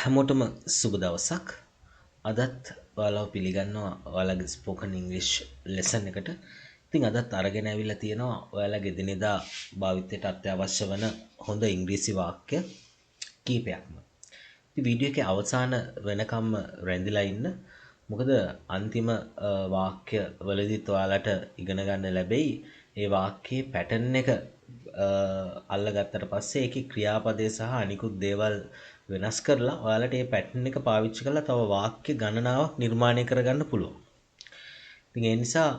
හැමෝටම සුබ දවසක්. අදත් ඔයාලව පිළිගන්නවා ඔයාලගේ ස්පෝකන් ඉංග්‍රීසි ලෙසන් එකට. ඉතින් අදත් අරගෙන ඇවිල්ලා තියෙනවා ඔයාලගේ දිනදා භාවිතයට අත්‍යවශ්‍ය වන හොඳ ඉංග්‍රීසි වාක්‍ය කීපයක්ම. ඉතින් වීඩියෝ එකේ අවසාන වෙනකම්ම රැඳිලා ඉන්න. මොකද අන්තිම වාක්‍ය වලදීත් ඔයාලට ඉගෙන ගන්න ලැබෙයි ඒ වාක්‍යයේ පැටර්න් එක අල්ලගත්තට පස්සේ ඒකේ ක්‍රියාපදේ සහ අනිකුත් දේවල් වෙනස් කරලා ඔයාලට මේ පැටර්න් එක පාවිච්චි කරලා තව වාක්‍ය ගණනාවක් නිර්මාණය කරගන්න පුළුවන්. ඉතින් ඒ නිසා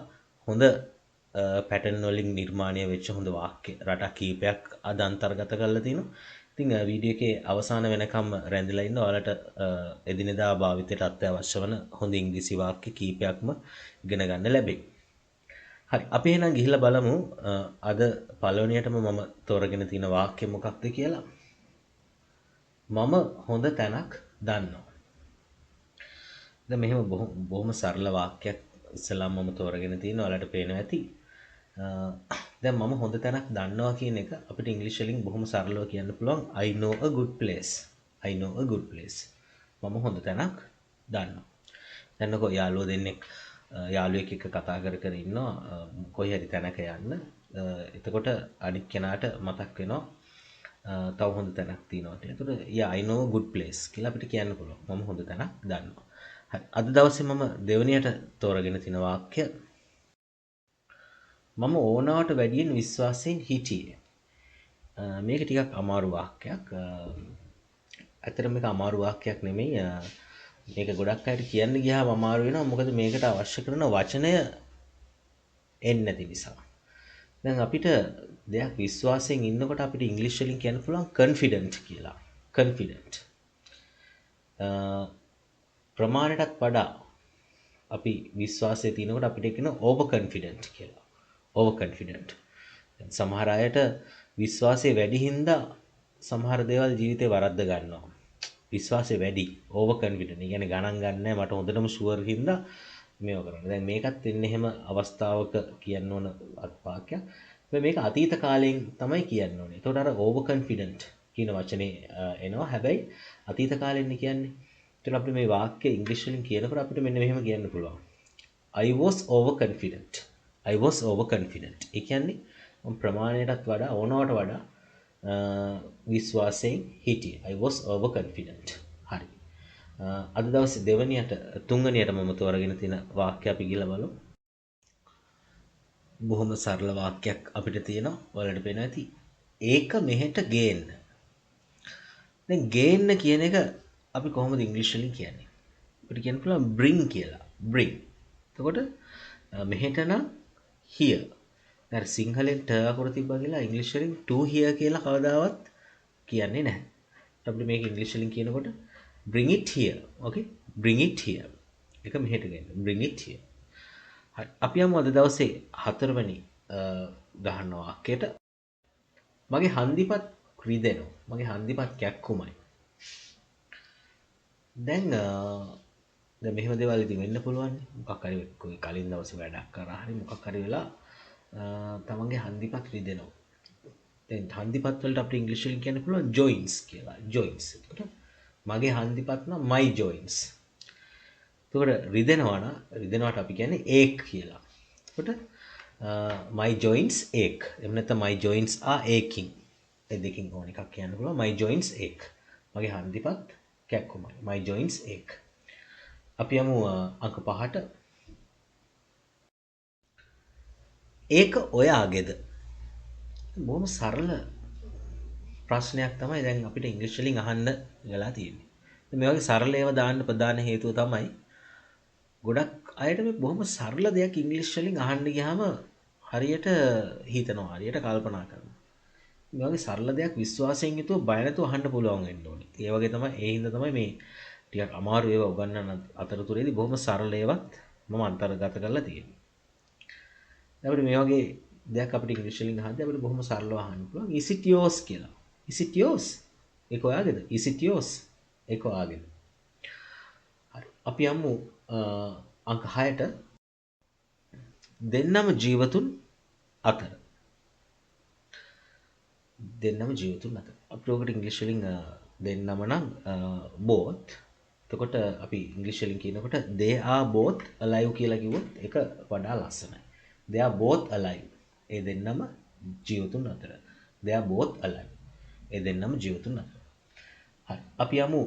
හොඳ පැටර්න් වලින් නිර්මාණය වෙච්ච හොඳ වාක්‍ය රටක් කීපයක් අද අන්තර්ගත කරලා තිනවා. ඉතින් වීඩියෝ එකේ අවසාන වෙනකම් රැඳිලා ඉන්න ඔයාලට එදිනෙදා භාවිතයට අත්‍යවශ්‍ය වන හොඳ ඉංග්‍රීසි වාක්‍ය කීපයක්ම ඉගෙන ගන්න ලැබෙයි. හරි අපි එහෙනම් ගිහිල්ලා බලමු අද පළවෙනියටම මම තෝරගෙන තියෙන වාක්‍ය මොකක්ද කියලා. මම හොඳ තැනක් දන්නවා. දැන් මෙහෙම බොහොම සරල වාක්‍යයක් ඉස්සෙල්ලාම මම තෝරගෙන තියෙනවා. ඔයාලට පේනවා ඇති. දැන් මම හොඳ තැනක් දන්නවා කියන එක අපිට ඉංග්‍රීසි වලින් බොහොම සරලව කියන්න පුළුවන් I know a good place. I know a good place. මම හොඳ තැනක් දන්නවා. දැන්නකෝ යාළුවෝ දෙන්නෙක් යාළුවෙක් එක්ක කතා කර කර ඉන්නවා කොයි හරි තැනක යන්න. එතකොට අනිත් කෙනාට මතක් වෙනවා තව හොඳ තැනක් තියෙනවා. එතකොට yeah I know a good place කියලා අපිට කියන්න පුළුවන්. මම හොඳ තැනක් දන්නවා. හරි අද දවසේ මම දෙවනියට තෝරගෙන තියෙන වාක්‍ය මම ඕනාවට වැඩියෙන් විශ්වාසයෙන් හිටියේ. මේක ටිකක් අමාරු වාක්‍යයක්. ඇත්තටම මේක අමාරු වාක්‍යයක් නෙමෙයි. මේක ගොඩක් අයට කියන්න ගියාම අමාරු වෙනවා. මොකද මේකට අවශ්‍ය කරන වචනය එන්නේ නැති නිසා. දැන් අපිට දෙයක් විශ්වාසයෙන් ඉන්නකොට අපිට ඉංග්‍රීසි වලින් කියන්න පුළුවන් confident කියලා. confident. ප්‍රමාණයටත් වඩා අපි විශ්වාසය තියනකොට අපිට කියනවා over confident කියලා. over confident. සමහර අයට විශ්වාසය වැඩි හින්දා සමහර දේවල් ජීවිතේ වරද්ද ගන්නවා. විශ්වාසය වැඩි over confident. ඒ කියන්නේ ගණන් ගන්නෑ මට හොඳටම ෂුවර් හින්දා මේව කරනවා. දැන් මේකත් එන්නේ එහෙම අවස්ථාවක කියන්න ඕන වාක්‍යයක්. මේක අතීත කාලයෙන් තමයි කියන්න ඕනේ. ඒතකොට අර over confident කියන වචනේ එනවා. හැබැයි අතීත කාලෙන්නේ කියන්නේ. ඒතකොට අපිට මේ වාක්‍ය ඉංග්‍රීසි වලින් කියනකොට අපිට මෙන්න මෙහෙම කියන්න පුළුවන්. I was over confident. I was over confident. ඒ කියන්නේ මම ප්‍රමාණයටත් වඩා ඕනවට වඩා විශ්වාසයෙන් හිටියේ. I was over confident. හරි. අද දවසේ දෙවනියට තුන්වෙනියට මම තෝරගෙන තියෙන වාක්‍ය අපි ගිහලා බලමු. බොහොම සරල වාක්‍යයක් අපිට තියෙනවා. ඔයාලට පේනවා ඇති. ඒක මෙහෙට ගේන්න. දැන් ගේන්න කියන එක අපි කොහොමද ඉංග්‍රීසි වලින් කියන්නේ? අපිට කියන්න පුළුවන් bring කියලා. bring. එතකොට මෙහෙට නම් here. දැන් සිංහලෙන් ට අකුර තිබ්බා කියලා ඉංග්‍රීසි වලින් to here කියලා කවදාවත් කියන්නේ නැහැ. අපිට මේක ඉංග්‍රීසි වලින් කියනකොට bring it here. okay? bring it here. ඒක මෙහෙට ගේන්න. bring it here. හරි. අපි යමු අද දවසේ හතරවෙනි ගහන වාක්‍යයට. මගේ හන්දිපත් රිදෙනවා. මගේ හන්දිපත් කැක්කුමයි. දැන් මෙහෙම දේවල් ඉතින් වෙන්න පුළුවන්. මොකක් හරි කොයි කලින් දවසේ වැඩක් කරා හරි මොකක් හරි වෙලා තමන්ගේ හන්දිපත් රිදෙනවා. දැන් හන්දිපත් වලට අපිට ඉංග්‍රීසි වලින් කියන්න පුළුවන් joints කියලා. joints. එතකොට මගේ හන්දිපත් නම් my joints. එතකොට රිදෙනවාට අපි කියන්නේ ache කියලා. එතකොට my joints ache. එහෙම නැත්නම් my joints are aching. ඒ දෙකකින් ඕන එකක් කියන්න පුළුවන්. my joints ache. මගේ හන්දිපත් කැක්කුමයි. my joints ache. අපි යමු අංක 5ට. ඒක ඔයාගේද? බොහොම සරල ප්‍රශ්නයක් තමයි දැන් අපිට ඉංග්‍රීසි වලින් අහන්න වෙලා තියෙන්නේ. මේ වගේ සරල ඒවා දාන්න ප්‍රධාන හේතුව තමයි ගොඩක් අයට මේ බොහොම සරල දෙයක් ඉංග්‍රීසි වලින් අහන්න ගියාම හරියට හිතනවා, හරියට කල්පනා කරනවා. මේ වගේ සරල දෙයක් විශ්වාසයෙන් යුතුව බය නැතුව අහන්න පුළුවන් වෙන්න ඕනේ. ඒ වගේ තමයි ඒ හින්දා තමයි මේ ටිකක් අමාරු ඒවා උගන්වන අතරතුරේදී බොහොම සරල ඒවත් මම අන්තර්ගත කරලා තියෙනවා. අපිට මේ වගේ දෙයක් අපිට ඉංග්‍රීසි වලින් අහද්දී අපිට බොහොම සරලව අහන්න පුළුවන්. is it yours කියලා. is it yours? ඒක ඔයාගේද? is it yours? ඒක ඔයාගේද? හරි. අපි යමු අංක 6ට. දෙන්නම ජීවතුන් අතර. දෙන්නම ජීවතුන් අතර. අපිට ඔකට ඉංග්‍රීසි වලින් දෙන්නම නම් both. එතකොට අපි ඉංග්‍රීසි වලින් කියනකොට they are both alive කියලා කිව්වොත් ඒක වඩා ලස්සනයි. they are both alive. ඒ දෙන්නම ජීවතුන් අතර. they are both alive. ඒ දෙන්නම ජීවතුන් අතර. හරි. අපි යමු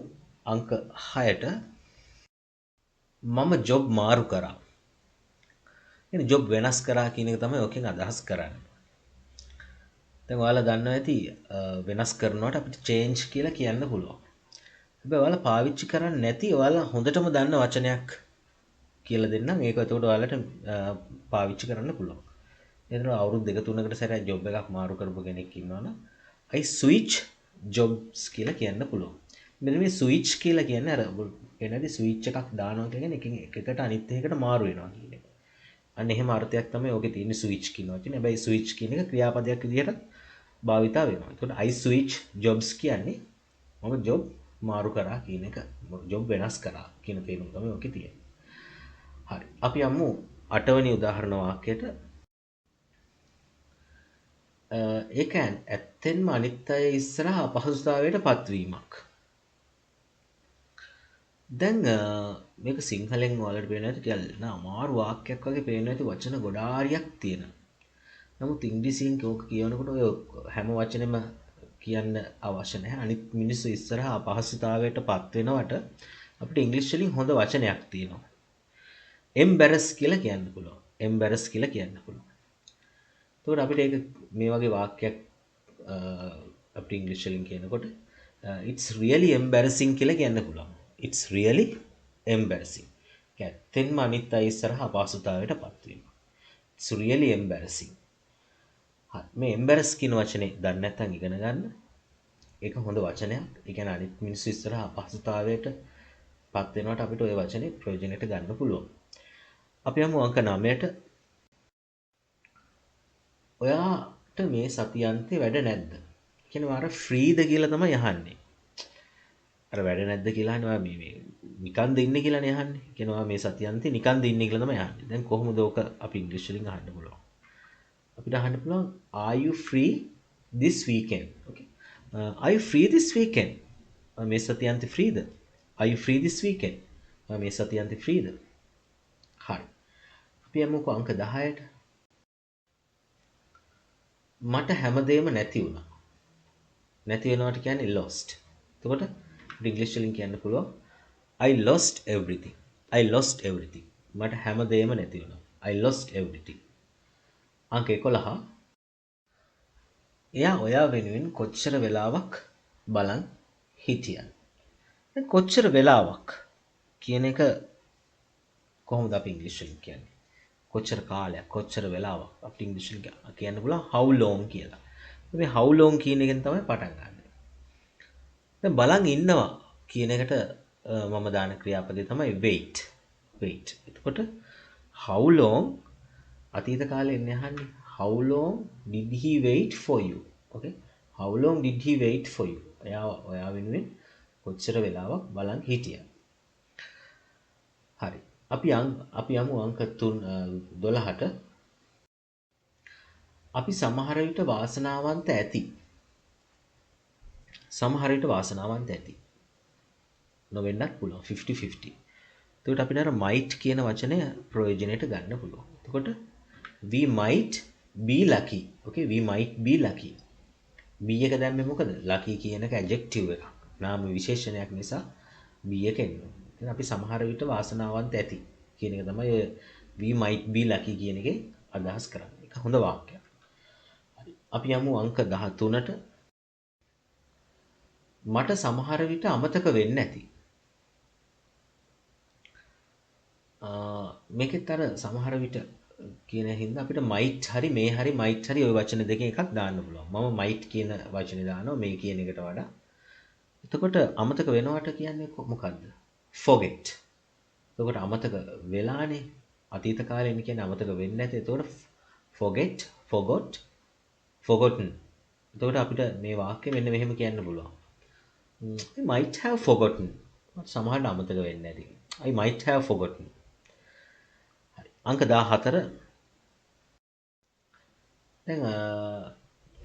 අංක 6ට. මම ජොබ් මාරු කරා. කියන්නේ ජොබ් වෙනස් කරා කියන එක තමයි ඔකෙන් අදහස් කරන්නේ. දැන් ඔයාලා දන්නවා ඇති වෙනස් කරනකොට අපිට change කියලා කියන්න පුළුවන්. හැබැයි ඔයාලා පාවිච්චි කරන්නේ නැති ඔයාලා හොඳටම දන්න වචනයක් කියලා දෙන්නම්. ඒක එතකොට ඔයාලට පාවිච්චි කරන්න පුළුවන්. එතන අවුරුදු 2-3කට සැරයක් ජොබ් එකක් මාරු කරපු කෙනෙක් ඉන්නවනම් I switch jobs කියලා කියන්න පුළුවන්. මෙන්න මේ switch කියලා කියන්නේ අර එනදී switch එකක් දානවා කියන්නේ එකකට අනිත් එකකට මාරු වෙනවා කියන එක. අන්න එහෙම අර්ථයක් තමයි ඕකේ තියෙන්නේ switch කියන වචනේ. හැබැයි switch කියන එක ක්‍රියාපදයක් විදිහට භාවිතා වෙනවා. එතකොට I switch jobs කියන්නේ මම job මාරු කරා කියන එක. job වෙනස් කරා කියන තේරුම තමයි ඕකේ තියෙන්නේ. හරි. අපි යමු 8 වෙනි උදාහරණ වාක්‍යයට. ඒක ඇත්තෙන්ම අනිත් අය ඉස්සරහා අපහසුතාවයට පත්වීමක්. දැන් මේක සිංහලෙන් ඔයාලට පේන ඇති ටිකක් අමාරු වාක්‍යයක් වගේ පේන ඇති වචන ගොඩාරියක් තියෙනවා. නමුත් ඉංග්‍රීසියෙන් ඕක කියනකොට ඔය හැම වචනෙම කියන්න අවශ්‍ය නැහැ. අනිත් මිනිස්සු ඉස්සරහා අපහසුතාවයට පත් වෙනවට අපිට ඉංග්‍රීසි වලින් හොඳ වචනයක් තියෙනවා. embarrass කියලා කියන්න පුළුවන්. embarrass කියලා කියන්න පුළුවන්. එතකොට අපිට ඒක මේ වගේ වාක්‍යයක් අපිට ඉංග්‍රීසි වලින් කියනකොට it's really embarrassing කියලා කියන්න පුළුවන්. it's really embarrassing. ඇත්තෙන්ම අනිත් අය ඉස්සරහා අපහසුතාවයට පත් වීම. it's really embarrassing. මේ embarrass කියන වචනේ දන්නේ නැත්නම් ඉගෙන ගන්න. ඒක හොඳ වචනයක්. ඒ කියන්නේ අනිත් මිනිස්සු ඉස්සරහා අපහසුතාවයට පත් වෙනකොට අපිට ওই වචනේ ප්‍රයෝජනෙට ගන්න පුළුවන්. අපි යමු අංක 9ට. ඔයාට මේ සතියන්තේ වැඩ නැද්ද? කියන්නේ වාර ෆ්‍රීද කියලා තමයි අහන්නේ. අර වැඩ නැද්ද කියලා අහන්නේ ඔයා මේ නිකන්ද ඉන්නේ කියලානේ අහන්නේ. කියනවා මේ සතියන්තේ නිකන්ද ඉන්නේ කියලා තමයි අහන්නේ. දැන් කොහොමද ඕක අපි ඉංග්‍රීසි වලින් අහන්න පුළුවන්? අපිට අහන්න පුළුවන් are you free this weekend? Okay. Are you free this weekend? මේ සතියන්තේ ෆ්‍රීද? Are you free this weekend? මේ සතියන්තේ ෆ්‍රීද? හරි. අපි යමුකෝ අංක 10ට. මට හැමදේම නැති වුණා. නැති වෙනවට කියන්නේ lost. එතකොට ඉංග්‍රීසි වලින් කියන්න පුළුවන් I lost everything. I lost everything. මට හැමදේම නැති වුණා. I lost everything. අංක 11. එයා ඔයා වෙනුවෙන් කොච්චර වෙලාවක් බලන් හිටියද? දැන් කොච්චර වෙලාවක් කියන එක කොහොමද අපි ඉංග්‍රීසි වලින් කියන්නේ? කොච්චර කාලයක් කොච්චර වෙලාවක් අපිට ඉංග්‍රීසි වලින් කියන්න පුළුවන් how long කියලා. මේ how long කියන එකෙන් තමයි පටන් ගන්න. දැන් බලන් ඉන්නවා කියන එකට මම දාන ක්‍රියාපදේ තමයි wait. wait. එතකොට how long අතීත කාලේ එන්නේ අහන්නේ how long did he wait for you? Okay. How long did he wait for you? ඔයා වෙනුවෙන් කොච්චර වෙලාවක් බලන් හිටියා? හරි. අපි යමු අංක 12ට. අපි සමහර විට වාසනාවන්ත ඇති. සමහර විට වාසනාවන්ත ඇති. නොවෙන්නත් පුළුවන් 50-50. එතකොට අපිට අර might කියන වචනය ප්‍රයෝජනෙට ගන්න පුළුවන්. එතකොට we might be lucky. Okay, we might be lucky. be එක දැම්මේ මොකද? lucky කියන එක adjective එකක්. නාම විශේෂණයක් නිසා be එක එන්නේ. ඉතින් අපි සමහර විට වාසනාවන්ත ඇති කියන එක තමයි ඔය we might be lucky කියන එකේ අදහස් කරන්නේ. ඒක හොඳ වාක්‍යයක්. හරි. අපි යමු අංක 13ට. මට සමහර විට අමතක වෙන්නේ නැති. මේකෙත් අර සමහර විට කියන හින්දා අපිට might හරි මේ හරි might හරි ওই වචන දෙකෙන් එකක් දාන්න පුළුවන්. මම might කියන වචනේ දානවා මේ කියන එකට වඩා. එතකොට අමතක වෙනවට කියන්නේ මොකද්ද? forget. එතකොට අමතක වෙලානේ අතීත කාලේ කියන්නේ අමතක වෙන්නේ නැති. එතකොට forget, forgot, forgotten. එතකොට අපිට මේ වාක්‍ය මෙන්න මෙහෙම කියන්න පුළුවන්. I might have forgotten. සමහරවිට අමතක වෙන්නේ නැති. I might have forgotten. හරි. අංක 14. දැන්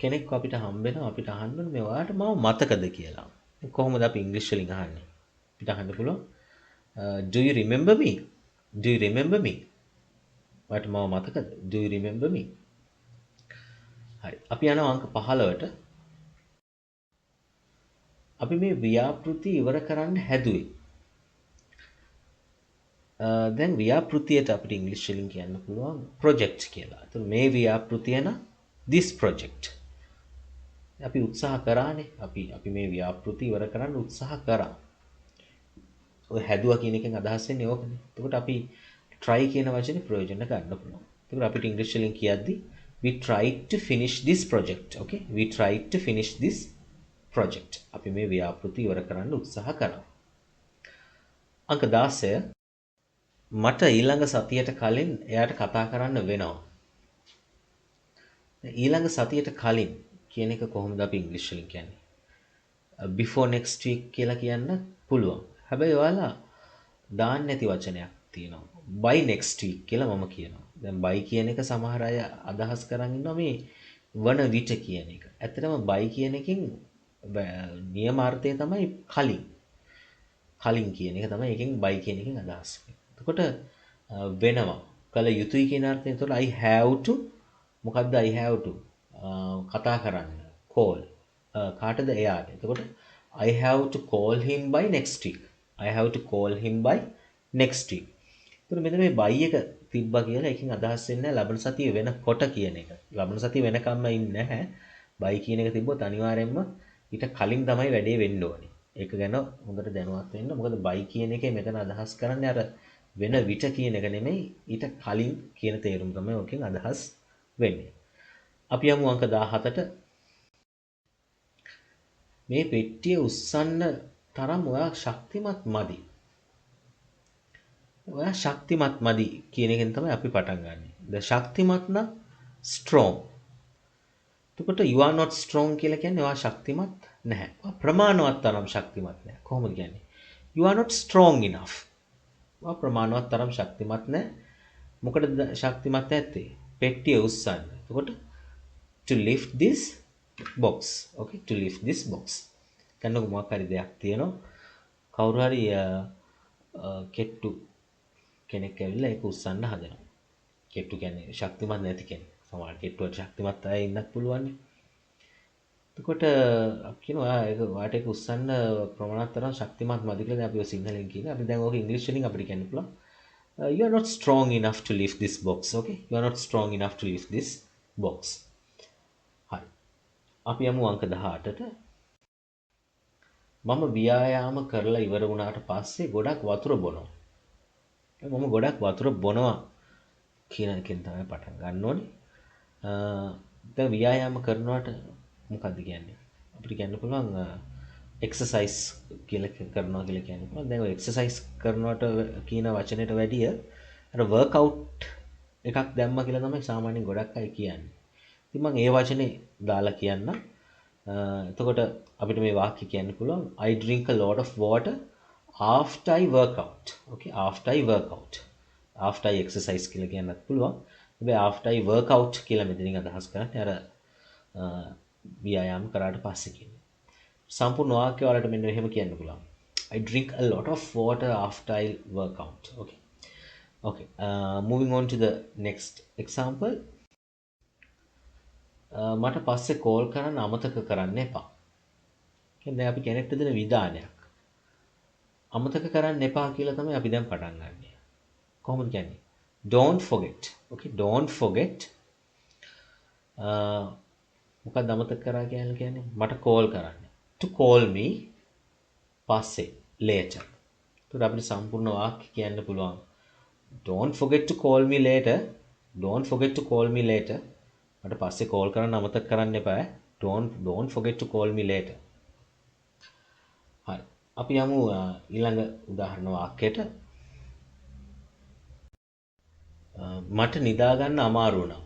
කෙනෙක් අපිට හම්බ වෙනවා අපිට අහන්න ඕනේ මේ ඔයාලට මම මතකද කියලා. කොහොමද අපි ඉංග්‍රීසි වලින් අහන්නේ? අපිට අහන්න පුළුවන් do you remember me? Do you remember me? ඔයාලට මම මතකද? Do you remember me? හරි. අපි යනවා අංක 15ට. අපි මේ ව්‍යාපෘති ඉවර කරන්න හැදුවේ. දැන් ව්‍යාපෘතියට අපිට ඉංග්‍රීසි වලින් කියන්න පුළුවන් project කියලා. එතකොට මේ ව්‍යාපෘතිය නම් this project. අපි උත්සාහ කරානේ. අපි මේ ව්‍යාපෘති ඉවර කරන්න උත්සාහ කරා. ඔය හැදුවා කියන එකෙන් අදහස් වෙන්නේ ඕකනේ. එතකොට අපි try කියන වචනේ ප්‍රයෝජන ගන්න පුළුවන්. එතකොට අපිට ඉංග්‍රීසි වලින් කියද්දි we tried to finish this project. Okay? We tried to finish this project. අපි මේ ව්‍යාපෘති ඉවර කරන්න උත්සාහ කරා. අංක 16 මට ඊළඟ සතියට කලින් එයාට කතා කරන්න වෙනවා. ඊළඟ සතියට කලින් කියන එක කොහොමද අපි ඉංග්‍රීසි වලින් කියන්නේ? before next week කියලා කියන්න පුළුවන්. හැබැයි ඔයාලා දාන්න නැති වචනයක් තියෙනවා. by next week කියලා මම කියනවා. දැන් by කියන එක සමහර අය අදහස් කරන් ඉන්නවා මේ වන විට කියන එක. ඇත්තටම by කියන එකෙන් නියමාර්ථය තමයි කලින්. කලින් කියන එක තමයි එකෙන් by කියන එකෙන් අදහස් වෙන්නේ. එතකොට වෙනවා. කල යුතුයි කියන අර්ථයෙන් එතකොට I have to මොකද්ද I have to කතා කරන්න. call කාටද එයාට. එතකොට I have to call him by next week. I have to call him by next week. එතකොට මෙතන මේ by එක තිබ්බා කියලා එකකින් අදහස් වෙන්නේ ලබන සතිය වෙනකොට කියන එක. ලබන සතිය වෙනකම්ම ඉන්නේ නැහැ. by කියන එක තිබ්බොත් අනිවාර්යයෙන්ම ඊට කලින් තමයි වැඩේ වෙන්න ඕනේ. ඒක ගැන හොඳට දැනුවත් වෙන්න. මොකද by කියන එකේ මෙතන අදහස් කරන්නේ අර වෙන විට කියන එක නෙමෙයි ඊට කලින් කියන තේරුම තමයි ඔකෙන් අදහස් වෙන්නේ. අපි යමු අංක 17ට. මේ පෙට්ටිය උස්සන්න තරම් ඔයා ශක්තිමත් මදි. ඔයා ශක්තිමත් මදි කියන එකෙන් තමයි අපි පටන් ගන්නෙ. ද ශක්තිමත් නම් strong. එතකොට you are not strong කියලා කියන්නේ ඔයා ශක්තිමත් නැහැ. ඔයා ප්‍රමාණවත් තරම් ශක්තිමත් නැහැ. කොහොමද කියන්නේ? You are not strong enough. ඔයා ප්‍රමාණවත් තරම් ශක්තිමත් නැහැ. මොකටද ශක්තිමත් නැත්තේ? පෙට්ටිය උස්සන්න. එතකොට to lift this box. Okay, to lift this box. කන්නකො මොකක් හරි දෙයක් තියෙනවා. කවුරු හරි කෙට්ටු කෙනෙක් ඇවිල්ලා ඒක උස්සන්න හදනවා. කෙට්ටු කියන්නේ ශක්තිමත් නැති කෙනෙක්. සමහර කෙට්ටුවට ශක්තිමත් අය ඉන්නත් පුළුවන්. එතකොට අපි කියනවා ඒක වාට ඒක උස්සන්න ප්‍රමාණවත් තරම් ශක්තිමත් මදි කියලා දැන් අපි ඔය සිංහලෙන් කියන්නේ. අපි දැන් ඕක ඉංග්‍රීසි වලින් අපිට කියන්න පුළුවන්. You are not strong enough to lift this box. Okay? You are not strong enough to lift this box. හරි. අපි යමු අංක 18ට. මම ව්‍යායාම කරලා ඉවර වුණාට පස්සේ ගොඩක් වතුර බොනවා. මම ගොඩක් වතුර බොනවා කියන එකෙන් තමයි පටන් ගන්න ඕනේ. දැන් ව්‍යායාම කරනවට මොකද්ද කියන්නේ? අපිට කියන්න පුළුවන් එක්සර්සයිස් කියලා කරනවා කියලා කියන්න පුළුවන්. දැන් ඔය එක්සර්සයිස් කරනවට කියන වචනයට වැඩිය අර වර්ක්අවුට් එකක් දැම්මා කියලා තමයි සාමාන්‍යයෙන් ගොඩක් අය කියන්නේ. ඉතින් මම ඒ වචනේ දාලා කියන්න. එතකොට අපිට මේ වාක්‍ය කියන්න පුළුවන් I drink a lot of water after I work out. Okay, after I work out. After I exercise කියලා කියන්නත් පුළුවන්. හැබැයි after I work out කියලා මෙතනින් අදහස් කරන්නේ අර ව්‍යායාම කරාට පස්සේ කියන්නේ. සම්පූර්ණ වාක්‍ය වලට මෙන්න මෙහෙම කියන්න පුළුවන්. I drink a lot of water after I work out. Okay. Okay. Moving on to the next example. මට පස්සේ කෝල් කරන්න අමතක කරන්න එපා. කියන්නේ අපි කෙනෙක්ට දෙන විධානයක්. අමතක කරන්න එපා කියලා තමයි අපි දැන් පටන් ගන්නෙ. කොහොමද කියන්නේ? Don't forget. Okay, don't forget. මොකක්ද අමතක කරා කියන්නේ? මට කෝල් කරන්න. To call me පස්සේ later. ඒකට අපිට සම්පූර්ණ වාක්‍ය කියන්න පුළුවන්. Don't forget to call me later. Don't forget to call me later. මට පස්සේ කෝල් කරන්න අමතක කරන්න එපා. Don't forget to call me later. හරි. අපි යමු ඊළඟ උදාහරණ වාක්‍යයට. මට නිදා ගන්න අමාරු වුණා.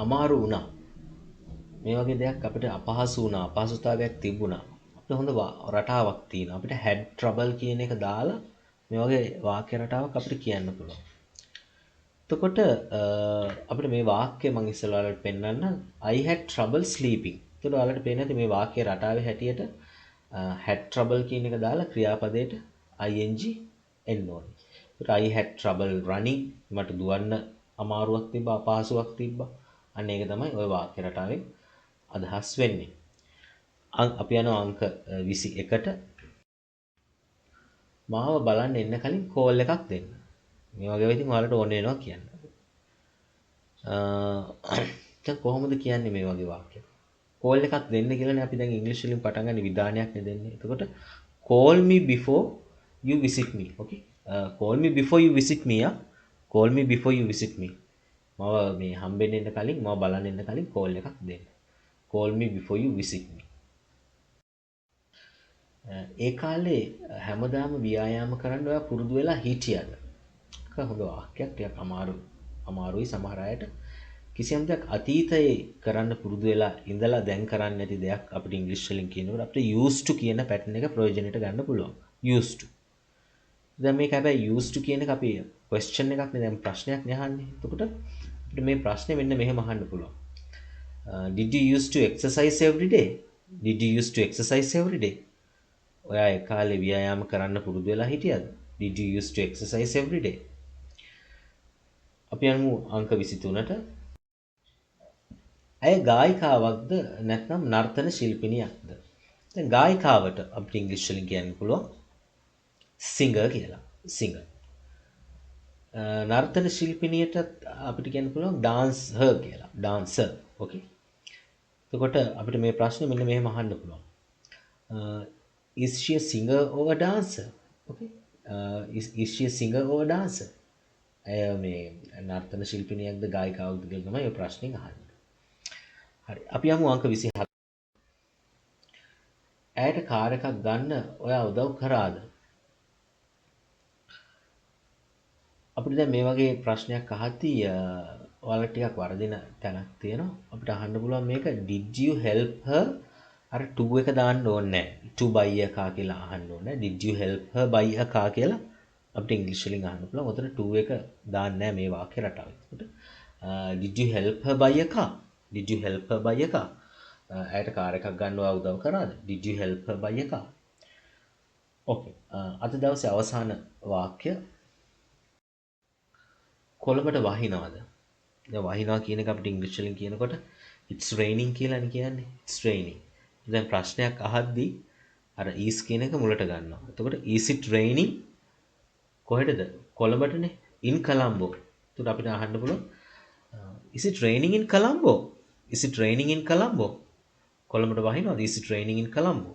අමාරු වුණා. මේ වගේ දෙයක් අපිට අපහසු වුණා, අපහසුතාවයක් තිබුණා. අපිට හොඳ රටාවක් තියෙනවා. අපිට had trouble කියන එක දාලා මේ වගේ වාක්‍ය රටාවක් අපිට කියන්න පුළුවන්. එතකොට අපිට මේ වාක්‍ය මම ඉස්සෙල්ලාට පෙන්නන්න I had trouble sleeping. එතකොට ඔයාලට පේන්නේ නැති මේ වාක්‍ය රටාවේ හැටියට had trouble කියන එක දාලා ක්‍රියාපදයට ing එන්න ඕනේ. එතකොට I had trouble running මට දුවන්න අමාරුවක් තිබ්බා අපහසුයක් තිබ්බා. අන්න ඒක තමයි ওই වාක්‍ය රටාවෙන් අදහස් වෙන්නේ. අපි යනවා අංක 21ට. මාව බලන්න එන්න කලින් කෝල් එකක් දෙන්න. මේ වගේ වෙයි ඉතින් ඔයාලට ඕනේ වෙනවා කියන්න. දැන් කොහොමද කියන්නේ මේ වගේ වාක්‍යයක්? කෝල් එකක් දෙන්න කියලානේ අපි දැන් ඉංග්‍රීසි වලින් පටන් ගන්න විධානයක් නේ දෙන්නේ. එතකොට call me before you visit me. Okay? Call me before you visit me. Call me before you visit me. මම මේ හම්බෙන්න එන්න කලින් මම බලන්න එන්න කලින් කෝල් එකක් දෙන්න. Call me before you visit me. ඒ කාලේ හැමදාම ව්‍යායාම කරන්න ඔයා පුරුදු වෙලා හිටියද? හොඳ වාක්‍යයක් ටිකක් අමාරුයි සමහර අයට. කිසියම් දෙයක් අතීතයේ කරන්න පුරුදු වෙලා ඉඳලා දැන් කරන්නේ නැති දෙයක් අපිට ඉංග්‍රීසි වලින් කියනකොට අපිට used to කියන පැටර්න් එක ප්‍රයෝජනෙට ගන්න පුළුවන්. used to. දැන් මේක හැබැයි used to කියන එක අපි question එකක් නේ දැන් ප්‍රශ්නයක් නේ අහන්නේ. එතකොට අපිට මේ ප්‍රශ්නේ මෙන්න මෙහෙම අහන්න පුළුවන්. Did you used to exercise every day? Did you used to exercise every day? ඔයා ඒ කාලේ ව්‍යායාම කරන්න පුරුදු වෙලා හිටියද? Did you used to exercise every day? අපි යමු අංක 23ට. ඇය ගායිකාවක්ද නැත්නම් නර්තන ශිල්පිනියක්ද? දැන් ගායිකාවට අපිට ඉංග්‍රීසි වලින් කියන්න පුළුවන් singer කියලා. singer. නර්තන ශිල්පිනියට අපිට කියන්න පුළුවන් dancer කියලා. dancer. okay. එතකොට අපිට මේ ප්‍රශ්නේ මෙන්න මෙහෙම අහන්න පුළුවන්. Is she a singer or a dancer? Okay. Is she a singer or a dancer? ඇය මේ නර්තන ශිල්පිනියක්ද ගායිකාවක්ද කියලා තමයි මේ ප්‍රශ්نين අහන්නේ. හරි. අපි යමු අංක 27. ඇයට කාර් එකක් ගන්න ඔයා උදව් කරාද? අපිට දැන් මේ වගේ ප්‍රශ්නයක් අහද්දී ඔයාලට ටිකක් වරදින තැනක් තියෙනවා. අපිට අහන්න පුළුවන් මේක did you help her? අර to එක දාන්න ඕනේ නැහැ. to buy a car කියලා අහන්න ඕනේ. did you help her buy a car කියලා අපිට ඉංග්‍රීසි වලින් අහන්න පුළුවන්. උතන to එක දාන්න නැහැ මේ වාක්‍ය රටාවේ. එතකොට did you help her buy a car? Did you help her buy a car? ඇයට කාර් එකක් ගන්නවා උදව් කරාද? Did you help her buy a car? Okay. අද දවසේ අවසාන වාක්‍ය කොළඹට වහිනවද? දැන් වහිනවා කියන එක අපිට ඉංග්‍රීසි වලින් කියනකොට it's raining කියලානේ කියන්නේ. It's raining. දැන් ප්‍රශ්නයක් අහද්දී අර is කියන එක මුලට ගන්නවා. එතකොට is it raining? කොහෙටද? කොළඹටනේ. in Colombo. එතකොට අපිට අහන්න පුළුවන් is it raining in Colombo? Is it raining in Colombo? කොළඹට වහිනවද? Is it raining in Colombo?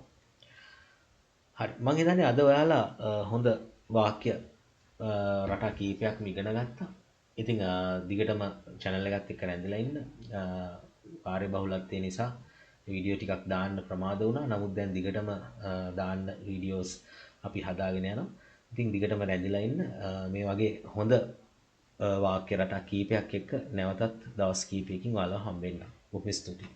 හරි. මම හිතන්නේ අද ඔයාලා හොඳ වාක්‍ය රටා කීපයක්ම ඉගෙන ගත්තා. ඉතින් දිගටම channel එකත් එක්ක රැඳිලා ඉන්න. කාර්ය බහුලත්වය නිසා වීඩියෝ ටිකක් දාන්න ප්‍රමාද වුණා. නමුත් දැන් දිගටම දාන්න වීඩියෝස් අපි හදාගෙන යනවා. ඉතින් දිගටම රැඳිලා ඉන්න. මේ වගේ හොඳ වාක්‍ය රටා කීපයක් එක්ක නැවතත් දවස් කීපයකින් ඔයාලව හම්බෙන්න. බොහොම ස්තුතියි.